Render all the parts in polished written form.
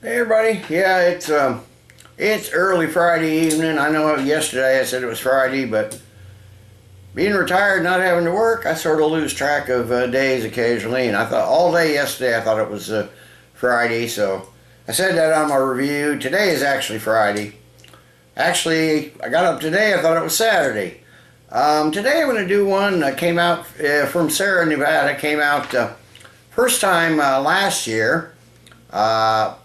Hey everybody, yeah, it's early Friday evening. I know yesterday I said it was Friday, but being retired, not having to work, I sort of lose track of days occasionally. And I thought all day yesterday I thought it was Friday, so I said that on my review. Today is actually Friday. Actually, I got up today. I thought it was Saturday. Today I'm going to do one that came out from Sierra Nevada. Came out first time last year. The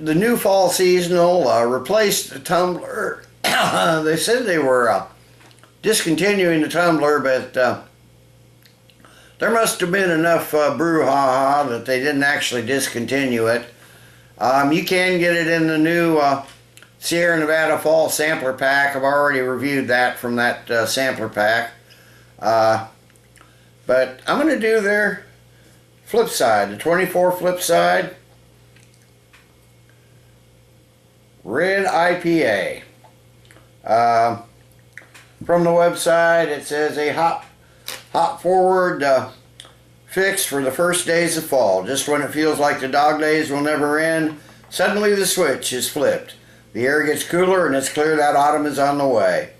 new fall seasonal replaced the tumbler. They said they were discontinuing the tumbler, but there must have been enough brouhaha that they didn't actually discontinue it. You can get it in the new Sierra Nevada Fall Sampler Pack. I've already reviewed that from that sampler pack. But I'm going to do their Flipside, the 24 Flipside Red IPA. From the website, it says a hop forward fix for the first days of fall. Just when it feels like the dog days will never end, suddenly the switch is flipped. The air gets cooler and it's clear that autumn is on the way.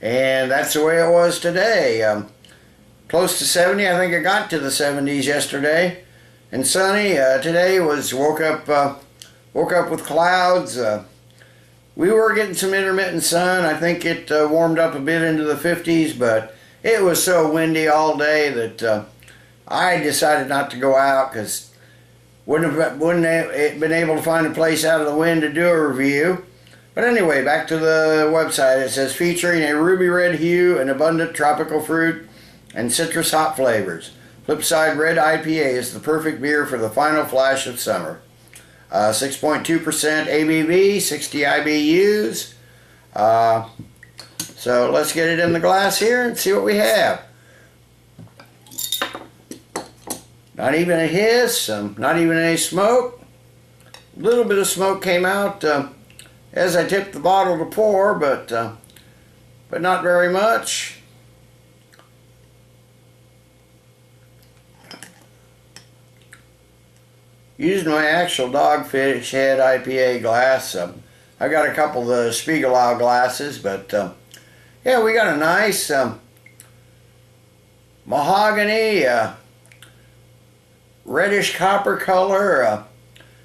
And that's the way it was today. Close to 70. I think I got to the 70s yesterday, and sunny. Today woke up with clouds. We were getting some intermittent sun. I think it warmed up a bit into the 50s, but it was so windy all day that I decided not to go out because wouldn't have been able to find a place out of the wind to do a review. But anyway, back to the website. It says featuring a ruby red hue and abundant tropical fruit and citrus hop flavors. Flipside Red IPA is the perfect beer for the final flash of summer. 6.2% ABV, 60 IBUs. So let's get it in the glass here and see what we have. Not even a hiss, not even any smoke. A little bit of smoke came out as I tipped the bottle to pour, but not very much. Using my actual Dogfish Head IPA glass. I got a couple of the Spiegelau glasses, but yeah, we got a nice mahogany, reddish copper color.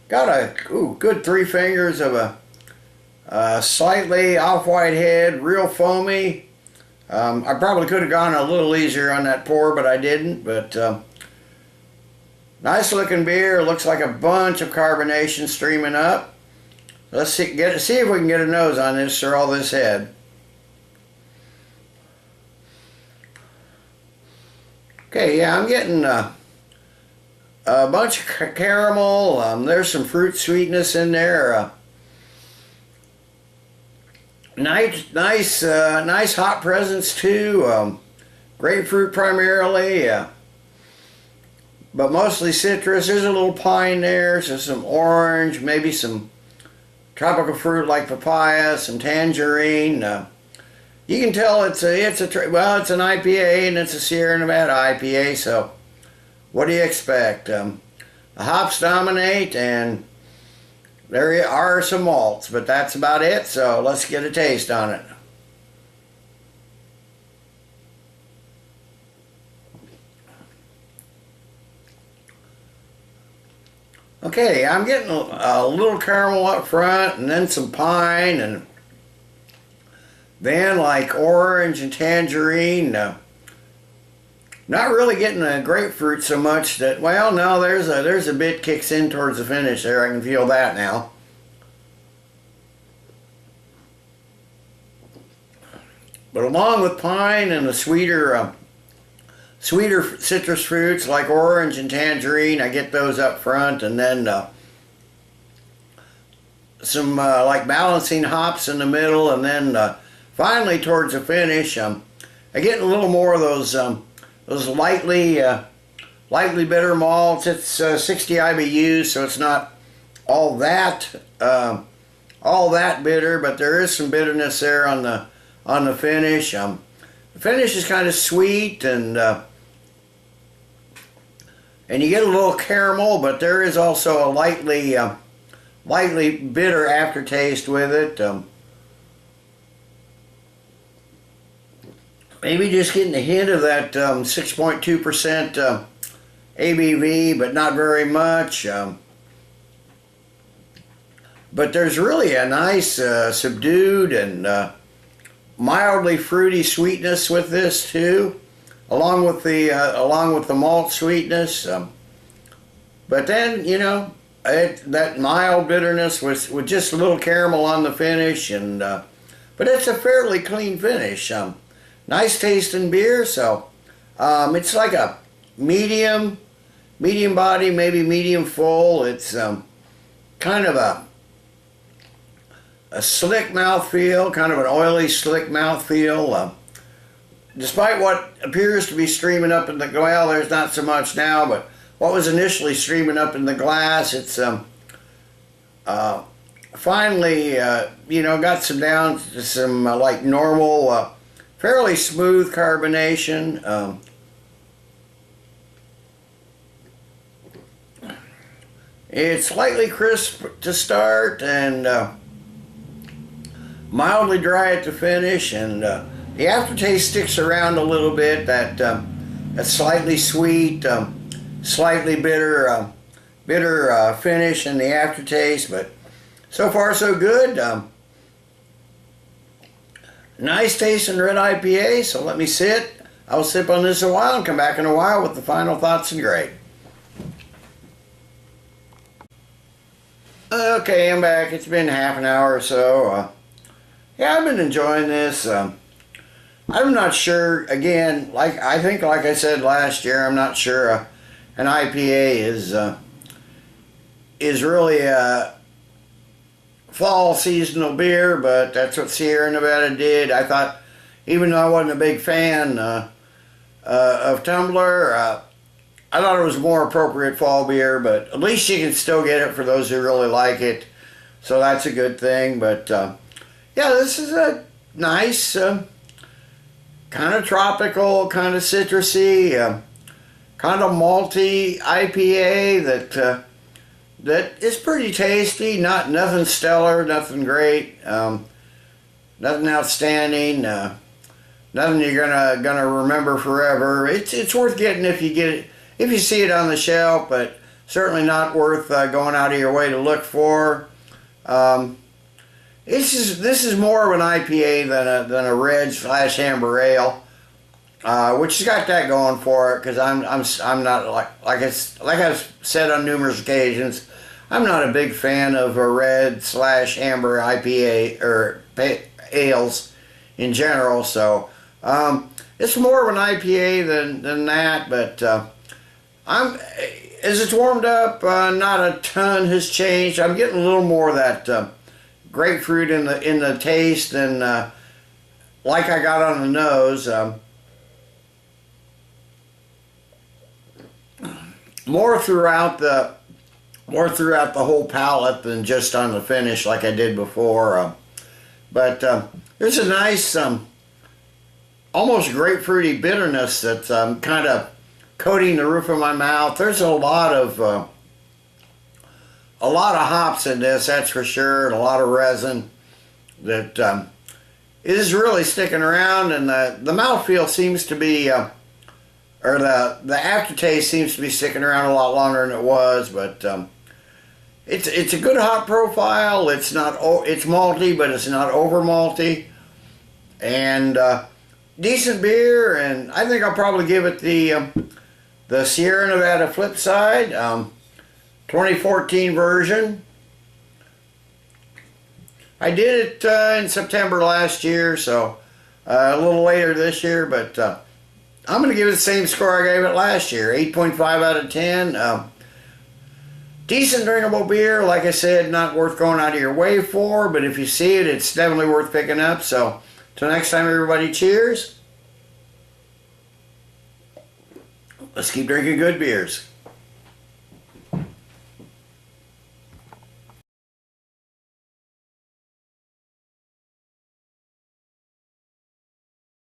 Got a good 3 fingers of a slightly off-white head, real foamy. I probably could have gone a little easier on that pour, but I didn't. But nice looking beer. Looks like a bunch of carbonation streaming up. Let's see if we can get a nose on this or all this head. Okay, yeah, I'm getting a bunch of caramel. There's some fruit sweetness in there. Nice hot presence too. Grapefruit primarily. But mostly citrus. There's a little pine there, so some orange, maybe some tropical fruit like papaya, some tangerine. You can tell it's an IPA and it's a Sierra Nevada IPA. So what do you expect? The hops dominate, and there are some malts, but that's about it. So let's get a taste on it. Okay, I'm getting a little caramel up front, and then some pine, and then like orange and tangerine. Not really getting a grapefruit so much that, well, no, there's a bit kicks in towards the finish there. I can feel that now. But along with pine and the sweeter citrus fruits like orange and tangerine, I get those up front, and then some like balancing hops in the middle, and then finally towards the finish, I get a little more of those lightly bitter malts. It's 60 IBUs, so it's not all that bitter, but there is some bitterness there on the finish. The finish is kind of sweet and and you get a little caramel, but there is also a lightly bitter aftertaste with it. Maybe just getting a hint of that 6.2% ABV, but not very much. But there's really a nice subdued and mildly fruity sweetness with this too, along with the malt sweetness. But then, you know, that mild bitterness with just a little caramel on the finish, and but it's a fairly clean finish. Nice tasting beer. So it's like a medium body, maybe medium full. It's kind of a slick mouthfeel, kind of an oily, slick mouthfeel. Despite what appears to be streaming up in the, well, there's not so much now, but what was initially streaming up in the glass, it's finally, you know, got some down to some like normal, fairly smooth carbonation. It's slightly crisp to start and mildly dry at the finish, and the aftertaste sticks around a little bit. That slightly sweet, slightly bitter finish in the aftertaste, but so far so good. Nice tasting red IPA. So let me sit. I'll sip on this a while and come back in a while with the final thoughts and grade. Okay, I'm back. It's been half an hour or so. Yeah, I've been enjoying this. I'm not sure, again, like I said last year, I'm not sure an IPA is really a fall seasonal beer, but that's what Sierra Nevada did. I thought, even though I wasn't a big fan of Tumbler, I thought it was a more appropriate fall beer, but at least you can still get it for those who really like it. So that's a good thing. But yeah, this is a nice, kind of tropical, kind of citrusy, kind of malty IPA that is pretty tasty. Nothing stellar, nothing great, nothing outstanding, nothing you're gonna remember forever. It's worth getting if you see it on the shelf, but certainly not worth going out of your way to look for. This is more of an IPA than a red / amber ale, which has got that going for it. Because I'm not like I've said on numerous occasions, I'm not a big fan of a red / amber IPA or ales in general. So it's more of an IPA than that. But as it's warmed up, not a ton has changed. I'm getting a little more of that grapefruit in the taste than like I got on the nose. More throughout the whole palate than just on the finish like I did before. But there's a nice almost grapefruity bitterness that's kind of coating the roof of my mouth. There's a lot of hops in this, that's for sure, and a lot of resin that is really sticking around, and the mouthfeel seems to be, or the aftertaste seems to be sticking around a lot longer than it was. But it's a good hop profile. It's malty, but it's not over malty, and decent beer. And I think I'll probably give it the Sierra Nevada Flipside 2014 version. I did it in September last year, so a little later this year, but I'm going to give it the same score I gave it last year, 8.5 out of 10. Decent drinkable beer, like I said, not worth going out of your way for, but if you see it, it's definitely worth picking up. So, till next time, everybody, cheers. Let's keep drinking good beers.